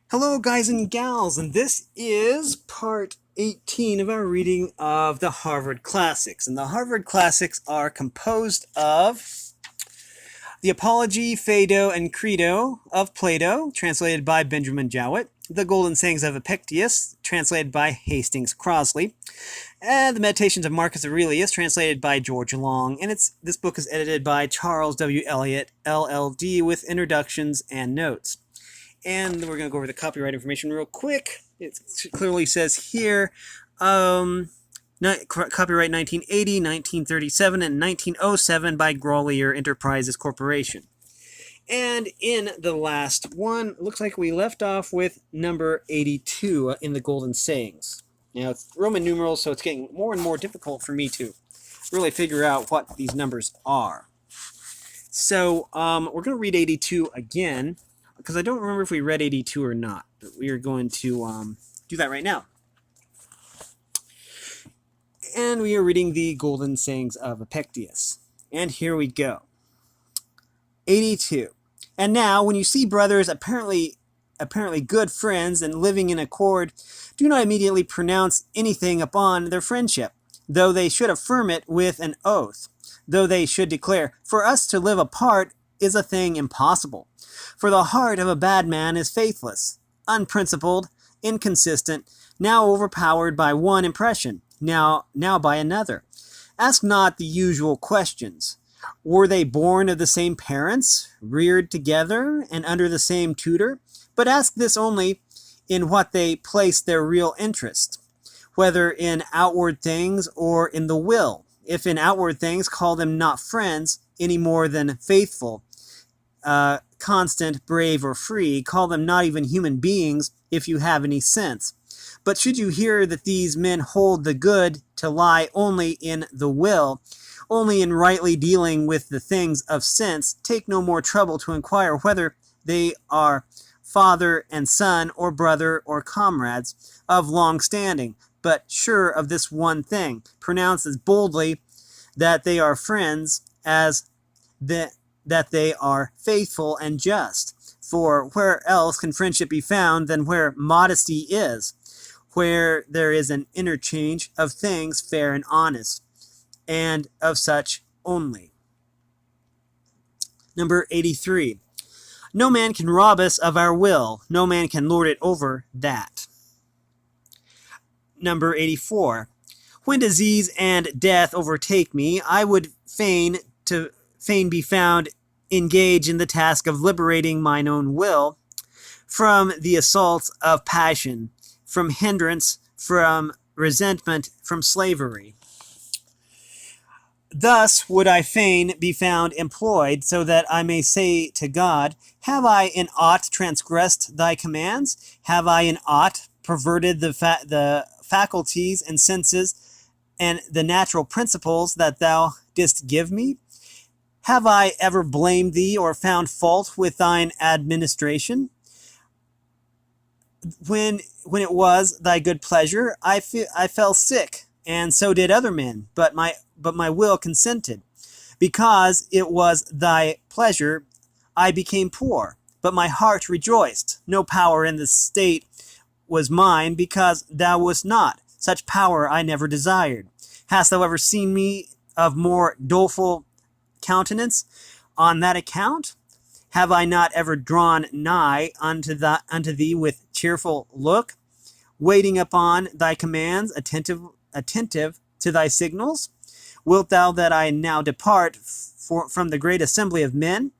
Hello, guys and gals, and this is part 18 of our reading of the Harvard Classics. And the Harvard Classics are composed of the Apology, Phaedo, and Credo of Plato, translated by Benjamin Jowett, the Golden Sayings of Epictetus, translated by Hastings Crosley, and the Meditations of Marcus Aurelius, translated by George Long. And this book is edited by Charles W. Eliot, LLD, with introductions and notes. And we're going to go over the copyright information real quick. It clearly says here, copyright 1980, 1937, and 1907 by Grolier Enterprises Corporation. And in the last one, it looks like we left off with number 82 in the Golden Sayings. Now, it's Roman numerals, so it's getting more and more difficult for me to really figure out what these numbers are. So, we're going to read 82 again, because I don't remember if we read 82 or not, but we are going to do that right now. And we are reading the Golden Sayings of Epictetus. And here we go. 82. And now, when you see brothers apparently good friends and living in accord, do not immediately pronounce anything upon their friendship, though they should affirm it with an oath, though they should declare, for us to live apart is a thing impossible. For the heart of a bad man is faithless, unprincipled, inconsistent, now overpowered by one impression, now by another. Ask not the usual questions. Were they born of the same parents, reared together, and under the same tutor? But ask this only, in what they place their real interest, whether in outward things or in the will. If in outward things, call them not friends any more than faithful, constant, brave, or free. Call them not even human beings, if you have any sense. But should you hear that these men hold the good to lie only in the will, only in rightly dealing with the things of sense, take no more trouble to inquire whether they are father and son, or brother or comrades of long standing, but sure of this one thing, pronounce as boldly that they are friends as that they are faithful and just. For where else can friendship be found than where modesty is, where there is an interchange of things fair and honest, and of such only. Number 83. No man can rob us of our will, no man can lord it over that. Number 84. When disease and death overtake me, I would fain be found engaged in the task of liberating mine own will from the assaults of passion, from hindrance, from resentment, from slavery. Thus would I fain be found employed, so that I may say to God, have I in aught transgressed thy commands? Have I in aught perverted the faculties and senses and the natural principles that thou didst give me? Have I ever blamed thee or found fault with thine administration? When it was thy good pleasure, I fell sick, and so did other men, but my will consented. Because it was thy pleasure, I became poor, but my heart rejoiced. No power in the state was mine, because thou wast not. Such power I never desired. Hast thou ever seen me of more doleful countenance on that account? Have I not ever drawn nigh unto thee with cheerful look, waiting upon thy commands, attentive to thy signals? Wilt thou that I now depart from the great assembly of men?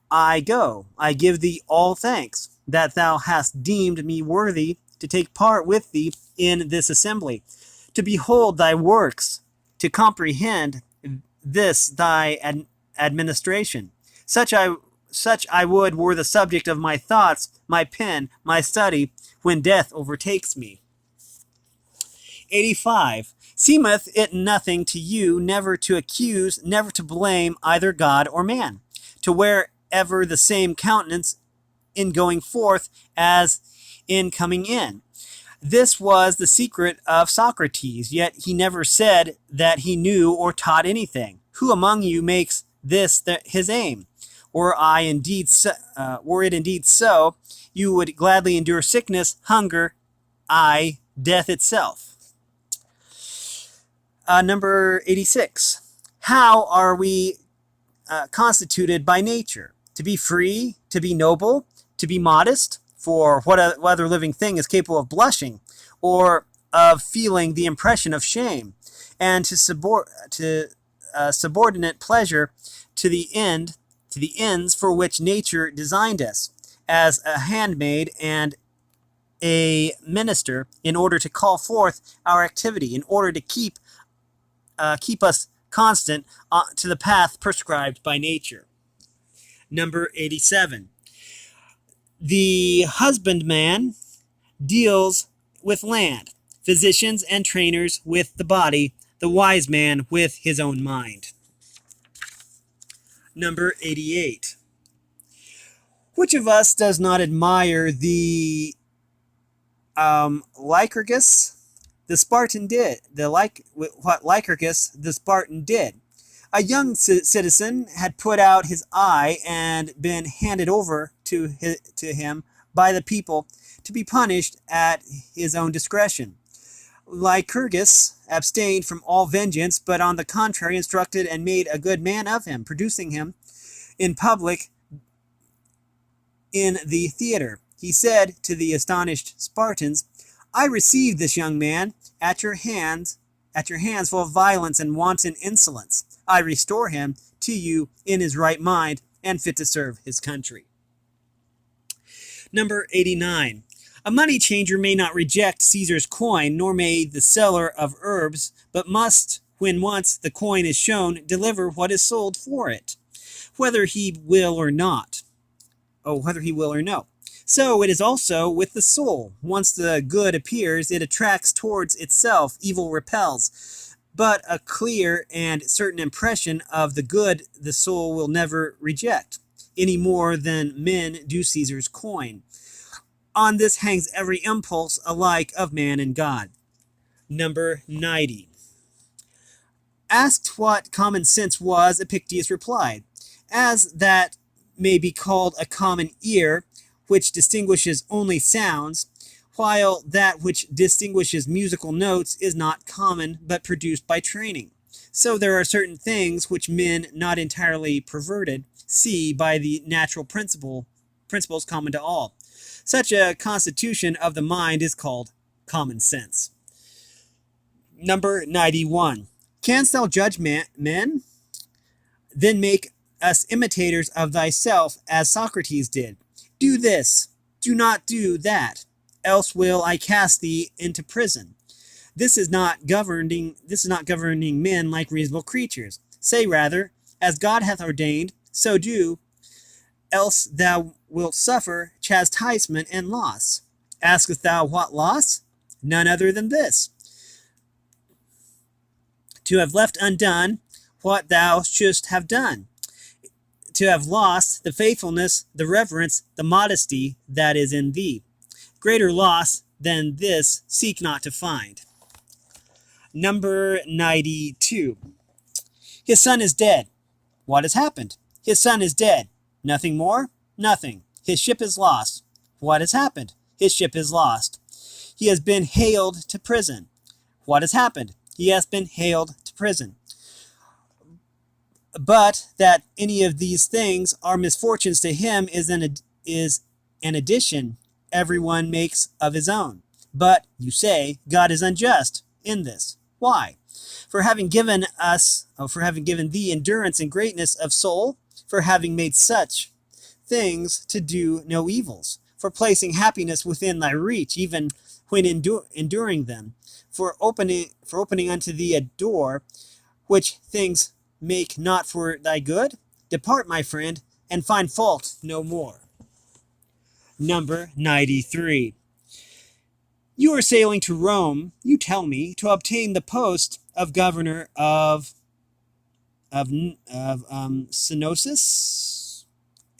I go. I give thee all thanks, that thou hast deemed me worthy to take part with thee in this assembly, to behold thy works, to comprehend this thy administration. Such I would were the subject of my thoughts, my pen, my study, when death overtakes me. 85. Seemeth it nothing to you never to accuse, never to blame either God or man, to wear ever the same countenance in going forth as in coming in. This was the secret of Socrates, yet he never said that he knew or taught anything. Who among you makes this his aim? Were it indeed so, you would gladly endure sickness, hunger, aye, death itself. Number 86. How are we constituted by nature? To be free, to be noble, to be modest, for what other living thing is capable of blushing, or of feeling the impression of shame, and to subordinate pleasure to the ends for which nature designed us, as a handmaid and a minister, in order to call forth our activity, in order to keep us constant to the path prescribed by nature. Number 87. The husbandman deals with land, physicians and trainers with the body, the wise man with his own mind. Number 88. Which of us does not admire the Lycurgus the Spartan did? What Lycurgus the Spartan did. A young citizen had put out his eye and been handed over to him by the people to be punished at his own discretion. Lycurgus abstained from all vengeance, but on the contrary instructed and made a good man of him, producing him in public in the theater. He said to the astonished Spartans, I received this young man at your hands full of violence and wanton insolence. I restore him to you in his right mind and fit to serve his country. Number 89. A money changer may not reject Caesar's coin, nor may the seller of herbs, but must, when once the coin is shown, deliver what is sold for it, whether he will or not. Whether he will or no. So it is also with the soul. Once the good appears, it attracts towards itself, evil repels. But a clear and certain impression of the good the soul will never reject, any more than men do Caesar's coin. On this hangs every impulse alike of man and God. Number 90. Asked what common sense was, Epictetus replied, as that may be called a common ear, which distinguishes only sounds, while that which distinguishes musical notes is not common, but produced by training. So there are certain things which men, not entirely perverted, see by the natural principles common to all. Such a constitution of the mind is called common sense. Number 91. Canst thou judge men? Then make us imitators of thyself, as Socrates did. Do this, do not do that, else will I cast thee into prison. This is not governing men like reasonable creatures. Say rather, as God hath ordained, so do, else thou wilt suffer chastisement and loss. Askest thou what loss? None other than this, to have left undone what thou shouldst have done, to have lost the faithfulness, the reverence, the modesty that is in thee. Greater loss than this seek not to find. Number 92. His son is dead. What has happened? His son is dead. Nothing more? Nothing. His ship is lost. What has happened? His ship is lost. He has been haled to prison. What has happened? He has been haled to prison. But that any of these things are misfortunes to him is an addition everyone makes of his own. But, you say, God is unjust in this. Why? For having given thee endurance and greatness of soul, for having made such things to do no evils, for placing happiness within thy reach, even when enduring them, for opening unto thee a door, which things make not for thy good. Depart, my friend, and find fault no more. Number 93. You are sailing to Rome, you tell me, to obtain the post of governor of Sinosis,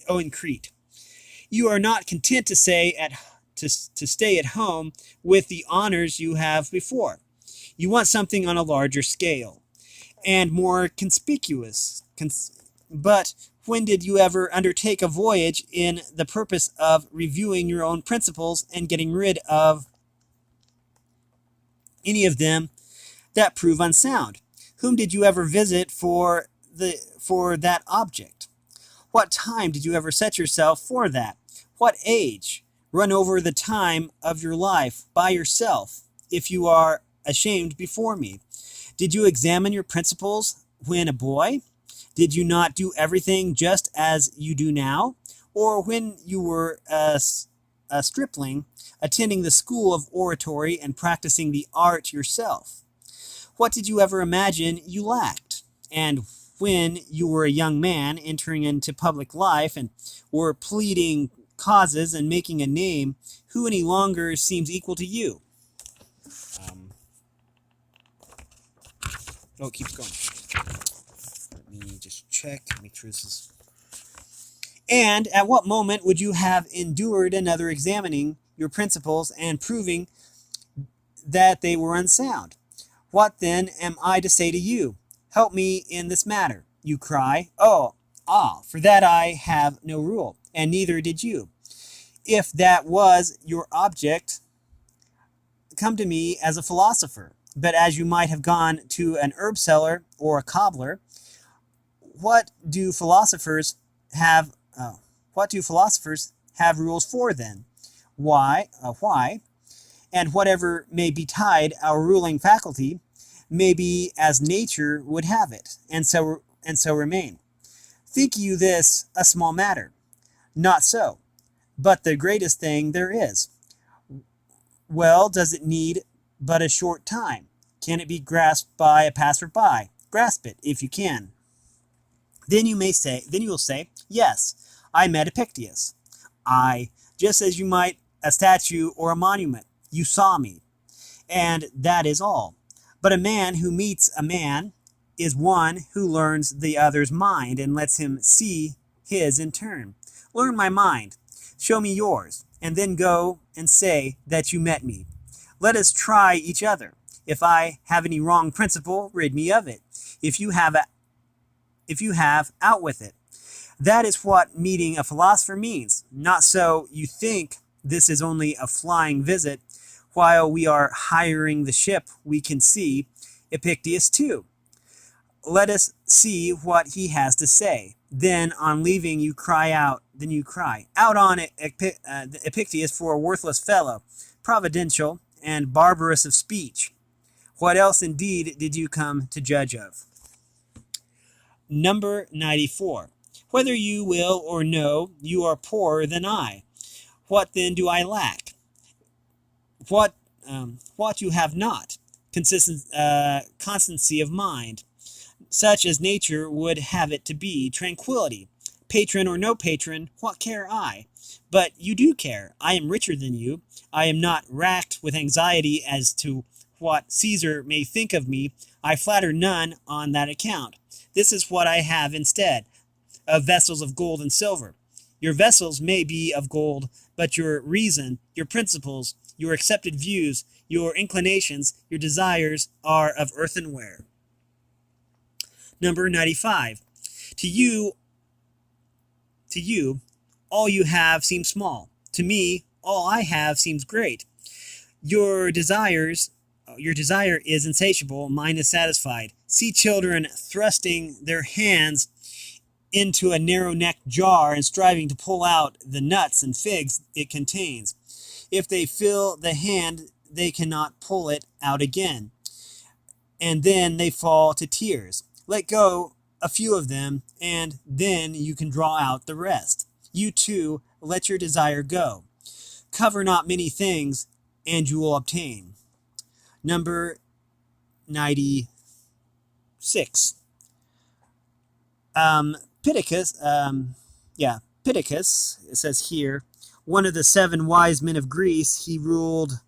in Crete. You are not content to stay at home with the honors you have before. You want something on a larger scale and more conspicuous. But when did you ever undertake a voyage in the purpose of reviewing your own principles and getting rid of any of them that prove unsound? Whom did you ever visit for that object? What time did you ever set yourself for that? What age? Run over the time of your life by yourself, if you are ashamed before me. Did you examine your principles when a boy? Did you not do everything just as you do now? Or when you were a stripling, attending the school of oratory and practicing the art yourself? What did you ever imagine you lacked? And when you were a young man entering into public life and were pleading causes and making a name, who any longer seems equal to you? It keeps going. Let me just check, make sure this is... And at what moment would you have endured another examining your principles and proving that they were unsound? What then am I to say to you? Help me in this matter. You cry, for that I have no rule, and neither did you. If that was your object, come to me as a philosopher. But as you might have gone to an herb seller or a cobbler, what do philosophers have? What do philosophers have rules for then? Why? And whatever may betide our ruling faculty may be as nature would have it, and so remain. Think you this a small matter? Not so, but the greatest thing there is. Well, does it need but a short time? Can it be grasped by a passer-by? Grasp it, if you can. Then you will say, yes, I met Epictetus. I, just as you might a statue or a monument, you saw me, and that is all. But a man who meets a man is one who learns the other's mind and lets him see his in turn. Learn my mind, show me yours, and then go and say that you met me. Let us try each other. If I have any wrong principle, rid me of it. If you have, out with it. That is what meeting a philosopher means. Not so you think this is only a flying visit. While we are hiring the ship, we can see Epictetus too. Let us see what he has to say. Then on leaving you cry out. Then you cry out on Epictetus for a worthless fellow, providential and barbarous of speech. What else indeed did you come to judge of? Number 94. Whether you will or no, you are poorer than I. What then do I lack? What you have not? Constancy of mind, such as nature would have it to be, tranquility. Patron or no patron, what care I? But you do care. I am richer than you. I am not racked with anxiety as to what Caesar may think of me. I flatter none on that account. This is what I have instead of vessels of gold and silver. Your vessels may be of gold, but your reason, your principles, your accepted views, your inclinations, your desires are of earthenware. Number 95. To you, all you have seems small. To me, all I have seems great. Your desire is insatiable, mine is satisfied. See children thrusting their hands into a narrow-necked jar and striving to pull out the nuts and figs it contains. If they fill the hand, they cannot pull it out again, and then they fall to tears. Let go a few of them, and then you can draw out the rest. You too, let your desire go. Cover not many things, and you will obtain. Number 96. Epictetus, it says here, one of the 7 wise men of Greece. He ruled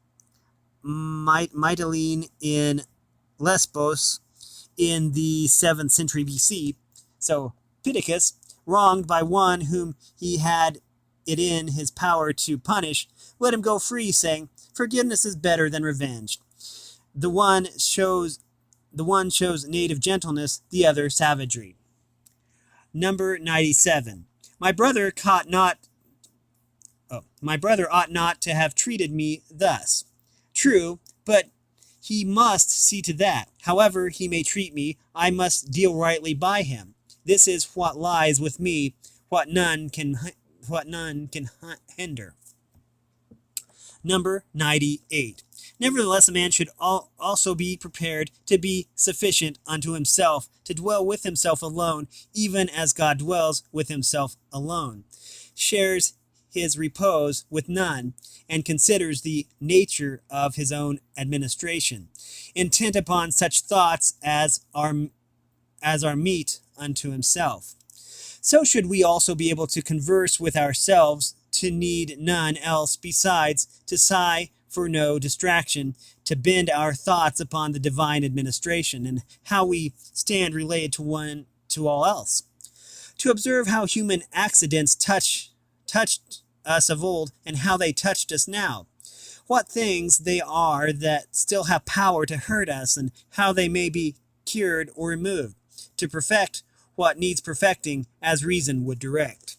Mytilene in Lesbos in the 7th century BC. So Epictetus, wronged by one whom he had it in his power to punish, let him go free, saying, forgiveness is better than revenge. The one shows native gentleness, the other savagery. Number 97. My brother ought not to have treated me thus. True, but he must see to that. However he may treat me, I must deal rightly by him. This is what lies with me, what none can hinder. Number 98. Nevertheless, a man should also be prepared to be sufficient unto himself, to dwell with himself alone, even as God dwells with himself alone, shares his repose with none, and considers the nature of his own administration, intent upon such thoughts as are meet unto himself. So should we also be able to converse with ourselves, to need none else besides, to sigh for no distraction, to bend our thoughts upon the divine administration, and how we stand related to all else. To observe how human accidents touched us of old, and how they touched us now. What things they are that still have power to hurt us, and how they may be cured or removed, to perfect what needs perfecting as reason would direct.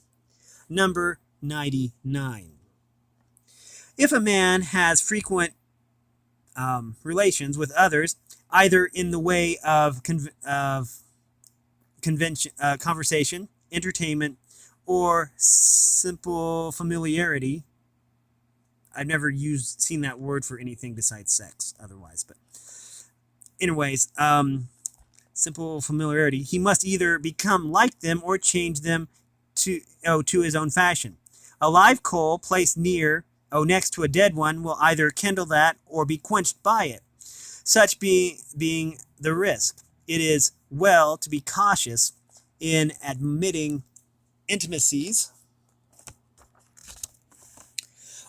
Number 99. If a man has frequent relations with others, either in the way of conversation, entertainment, or simple familiarity, I've never seen that word for anything besides sex otherwise, but anyways, simple familiarity, he must either become like them or change them to his own fashion. A live coal placed next to a dead one will either kindle that or be quenched by it. Such being the risk, it is well to be cautious in admitting intimacies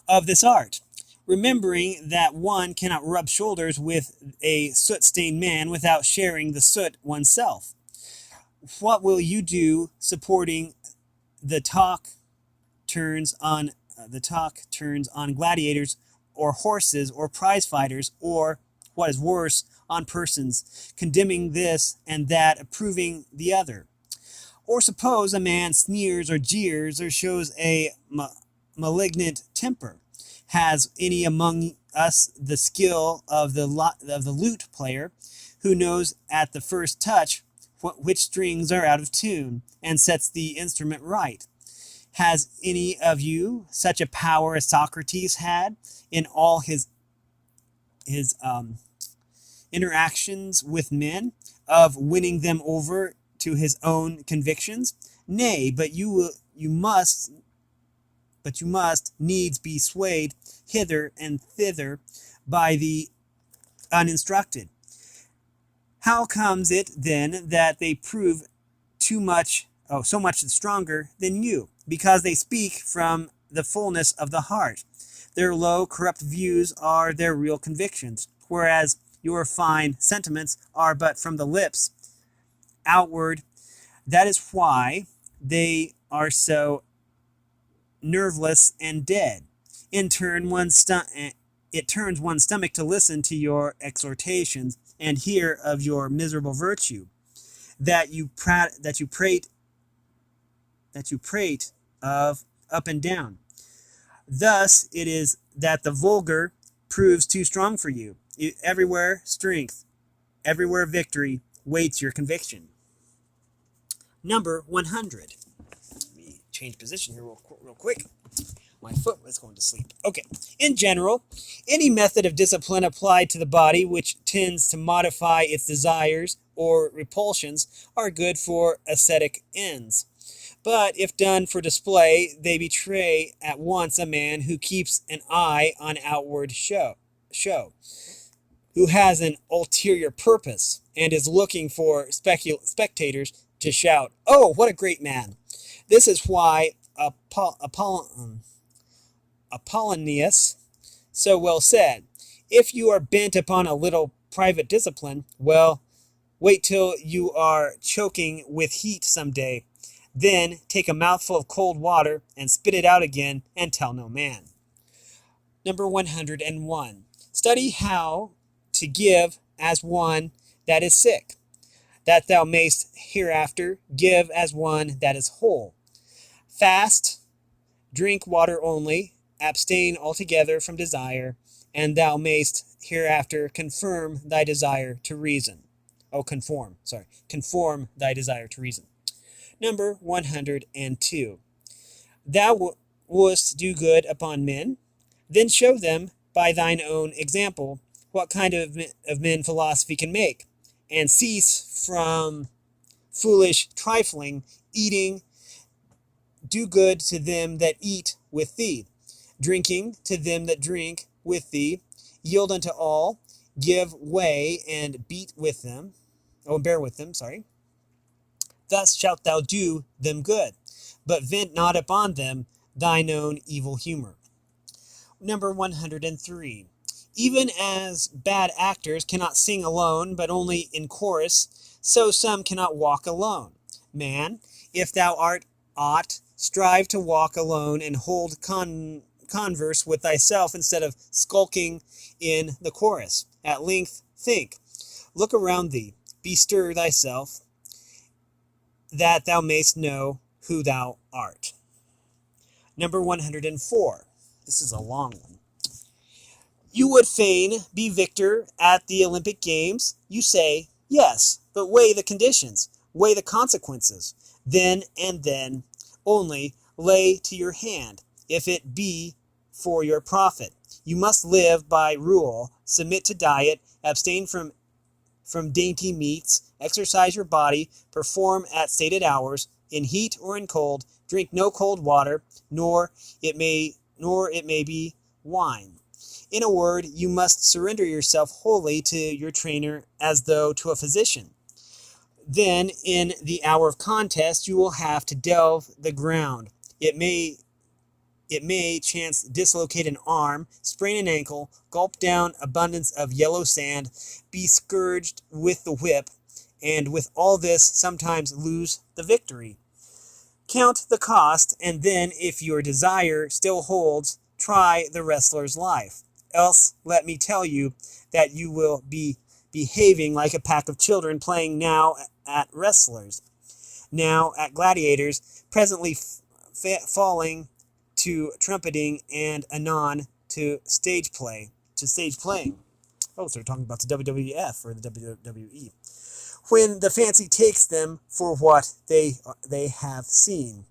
of this art, remembering that one cannot rub shoulders with a soot-stained man without sharing the soot oneself. What will you do supporting the talk turns on gladiators or horses or prize fighters, or what is worse, on persons, condemning this and that, approving the other? Or suppose a man sneers or jeers or shows a malignant temper. Has any among us the skill of the lute player, who knows at the first touch which strings are out of tune, and sets the instrument right? Has any of you such a power as Socrates had in all his interactions with men, of winning them over to his own convictions? Nay, but you must needs be swayed hither and thither by the uninstructed. How comes it then that they prove so much stronger than you? Because they speak from the fullness of the heart. Their low, corrupt views are their real convictions, whereas your fine sentiments are but from the lips outward. That is why they are so nerveless and dead. It turns one's stomach to listen to your exhortations and hear of your miserable virtue, that you prate of up and down. Thus it is that the vulgar proves too strong for you. Everywhere strength, everywhere victory waits your conviction. Number 100. Let me change position here real quick. My foot was going to sleep. Okay. In general, any method of discipline applied to the body which tends to modify its desires or repulsions are good for ascetic ends. But if done for display, they betray at once a man who keeps an eye on outward show, who has an ulterior purpose, and is looking for spectators to shout, "Oh, what a great man!" This is why Apollonius so well said, "If you are bent upon a little private discipline, well, wait till you are choking with heat some day. Then take a mouthful of cold water and spit it out again, and tell no man." Number 101. Study how to give as one that is sick. that thou mayst hereafter give as one that is whole. Fast, drink water only, abstain altogether from desire, and thou mayst hereafter confirm thy desire to reason. Conform thy desire to reason. Number 102. Thou wouldst do good upon men, then show them by thine own example what kind of men philosophy can make, and cease from foolish trifling, eating. Do good to them that eat with thee, drinking to them that drink with thee, yield unto all, give way and bear with them. Thus shalt thou do them good, but vent not upon them thine own evil humor. Number 103. Even as bad actors cannot sing alone, but only in chorus, so some cannot walk alone. Man, if thou art aught, strive to walk alone and hold converse with thyself instead of skulking in the chorus. At length think, look around thee, bestir thyself, that thou mayst know who thou art. Number 104. This is a long one. You would fain be victor at the Olympic Games? You say, yes, but weigh the conditions, weigh the consequences. Then and then only lay to your hand, if it be for your profit. You must live by rule, submit to diet, abstain from dainty meats, exercise your body, perform at stated hours, in heat or in cold, drink no cold water, nor it may be wine. In a word, you must surrender yourself wholly to your trainer as though to a physician. Then, in the hour of contest, you will have to delve the ground. It may chance dislocate an arm, sprain an ankle, gulp down abundance of yellow sand, be scourged with the whip, and with all this sometimes lose the victory. Count the cost, and then, if your desire still holds, try the wrestler's life. Else, let me tell you that you will be behaving like a pack of children playing now at wrestlers, now at gladiators, presently falling to trumpeting, and anon to stage playing. Oh, so they're talking about the WWF or the WWE. When the fancy takes them for what they have seen.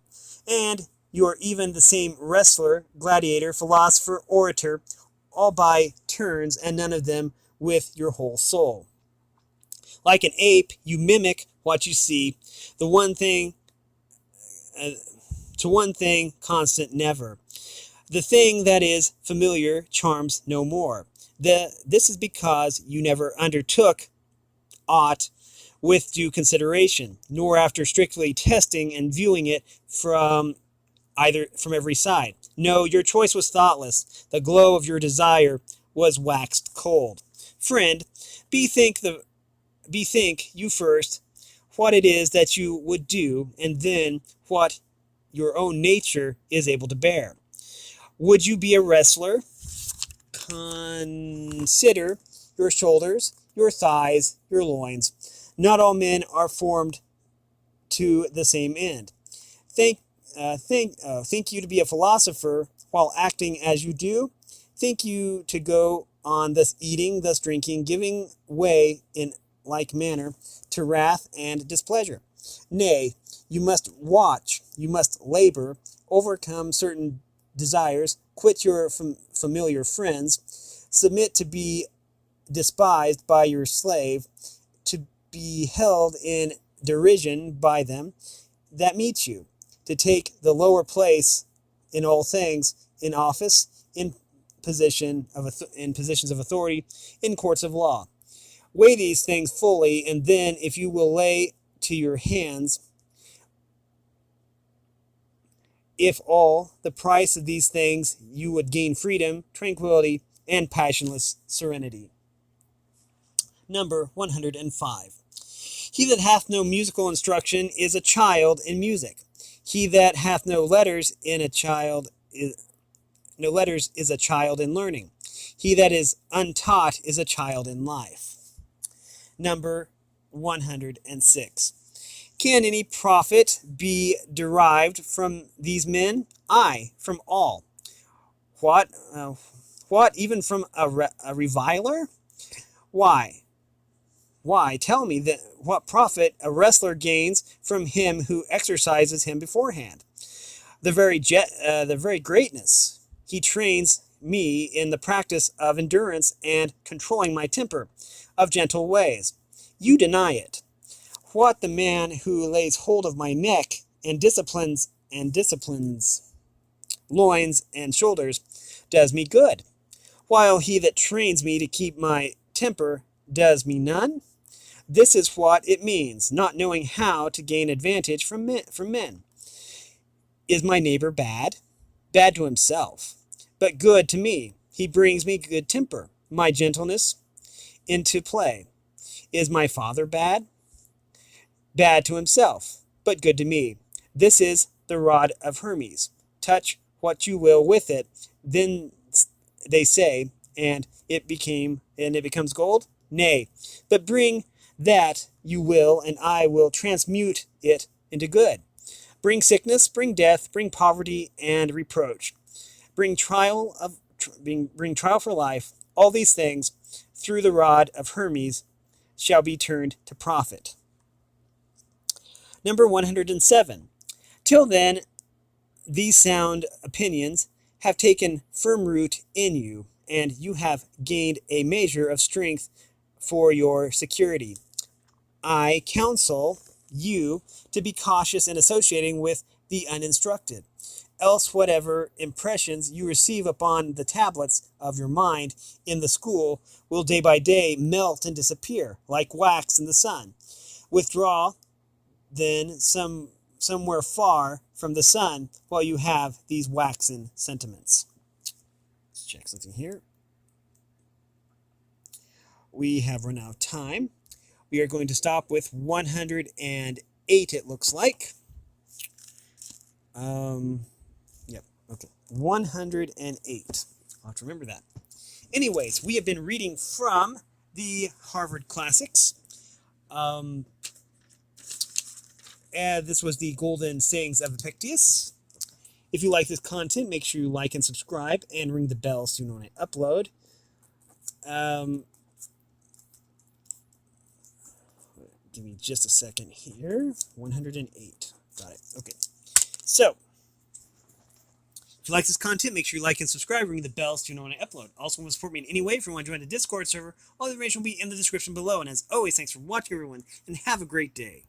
And you're even the same wrestler, gladiator, philosopher, orator, all by turns, and none of them with your whole soul. Like an ape, you mimic what you see, to one thing constant never. The thing that is familiar charms no more. This is because you never undertook aught with due consideration, nor after strictly testing and viewing it from every side. No, your choice was thoughtless. The glow of your desire was waxed cold. Friend, bethink you first what it is that you would do, and then what your own nature is able to bear. Would you be a wrestler? Consider your shoulders, your thighs, your loins. Not all men are formed to the same end. Think you to be a philosopher while acting as you do? Think you to go on thus eating, thus drinking, giving way in like manner to wrath and displeasure? Nay, you must watch, you must labor, overcome certain desires, quit your familiar friends, submit to be despised by your slave, to be held in derision by them that meet you, to take the lower place in all things, in office, in positions of authority, in courts of law. Weigh these things fully, and then, if you will lay to your hands, if all the price of these things, you would gain freedom, tranquility, and passionless serenity. Number 105. He that hath no musical instruction is a child in music. He that hath no letters is a child in learning. He that is untaught is a child in life. Number 106. Can any profit be derived from these men? Aye, from all. What? What? Even from a reviler? Why? Why? Tell me that what profit a wrestler gains from him who exercises him beforehand. The very greatness. He trains me in the practice of endurance and controlling my temper, of gentle ways. You deny it. What the man who lays hold of my neck and disciplines loins and shoulders does me good, while he that trains me to keep my temper does me none? This is what it means, not knowing how to gain advantage from men. Is my neighbor bad? Bad to himself, but good to me. He brings me good temper, my gentleness, into play. Is my father bad? Bad to himself, but good to me. This is the rod of Hermes. Touch what you will with it, then they say, and it becomes gold? Nay, but bring that you will, and I will transmute it into good. Bring sickness, bring death, bring poverty and reproach. Bring trial for life. All these things, through the rod of Hermes, shall be turned to profit. Number 107. Till then, these sound opinions have taken firm root in you, and you have gained a measure of strength for your security. I counsel you to be cautious in associating with the uninstructed. Else whatever impressions you receive upon the tablets of your mind in the school will day by day melt and disappear, like wax in the sun. Withdraw, then, somewhere far from the sun while you have these waxen sentiments. Let's check something here. We have run out of time. We are going to stop with 108, it looks like. Yep, okay. 108. I'll have to remember that. Anyways, we have been reading from the Harvard Classics. This was the Golden Sayings of Epictetus. If you like this content, make sure you like and subscribe and ring the bell so you know when I upload. Give me just a second here. 108. Got it. Okay. So, if you like this content, make sure you like and subscribe, ring the bell so you know when I upload. Also, want to support me in any way, if you want to join the Discord server, all the information will be in the description below. And as always, thanks for watching, everyone, and have a great day.